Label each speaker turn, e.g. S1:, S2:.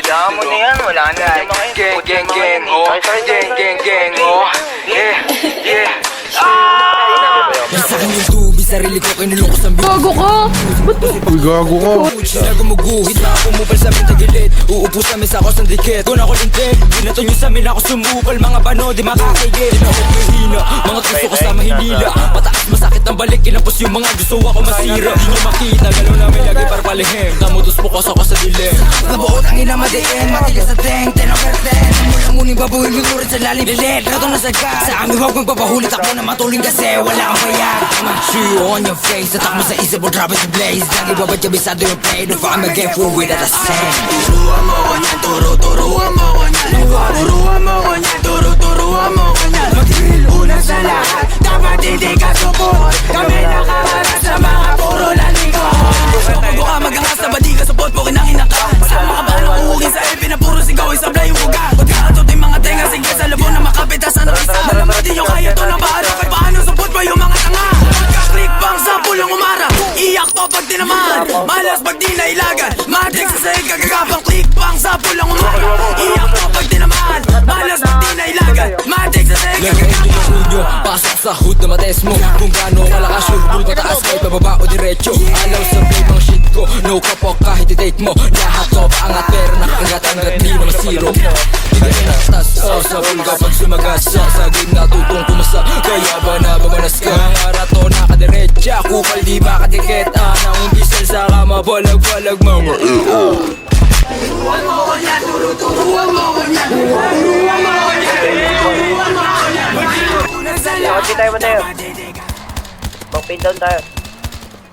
S1: Hayaan mo na yan, wala na yan mga yun.
S2: Gang, gang, gang, oh. Gang, gang, gang, oh. Yeah, yeah.
S3: Sa akin yung tubig, sarili ko kinulong ko sa bilis.
S4: Gago ka!
S5: Uy, gago ka.
S3: Na gumuguhit na pumupal sa amin tagilid. Uupo sa mesa ko sa dikit. Kung ako lintin, binato nyo sa amin ako sumupal. Mga bano di makakigit. Di na ako mahina, mga gusto ko sa mahinila. Mataas masakit ang balik, kinapos yung mga gusto ako masira. Di nyo makita, galaw namin lagi para palihim. Tamutos pukos ako sa dilim. Nabuot ang ina madiin, matigas sa teng, 10 over 10. Mula muning babuhin yung lurit sa lalim bilit. Rato na sagad, sa amin huwag magpapahulit ako na matuling kasi wala kang bayag. See you on your face, tatak mo sa isip mo, drop it to blaze. Lagi babad kabisado yung play, no I'm a get full with at the same. Turuan mo ko niyan, turuan mo ko niyan. Turuan mo ko niyan, turuan mo ko niyan. Mag-drill una sa lahat, dapat hindi ka support. Kami nakaharap sa mga puro lalikot. Bago ka mag-angas na badi ka support mo, kinangina ka. Sa mga banang uugin sa EP na puro sigaw, isablay yung ugat. Pagkakatot yung mga tenga, sige sa labo na makapita sa nakisa. Malamat di yung kaya to na baaro, kahit paano support mo yung mga tanga. Click bang sa pulong umara, iyak to pag tinaman. Malas pag di nailagan, matik sa sahig kagagapang. Click bang sa pulong umara, iyak to pag tinaman. Malas pag di nailagan, matik sa sahig kagagapang. Lagayin nyo yung unyo, pasok sa hood na mates mo. Kung gaano kalakas yung bull pataas kahit pababa o diretso. Alaw sa babe ang shit ko, no kapok kahit i-take mo. Lahat to paangat pero nakaangat-angat di naman zero. Hindi ka natas, sa pool kapag sumagas. Sa game natutong kumasa, kaya ba nababanas ka? Ngarato nakadiretsa, kupal di ba kadikit? Nang diesel sa kama, balag-balag mga turuan mo ko niya, turuan mo ko niya. Turuan mo ko niya, turuan mo ko niya.
S1: Tayo tayo. Mag-pin down tayo.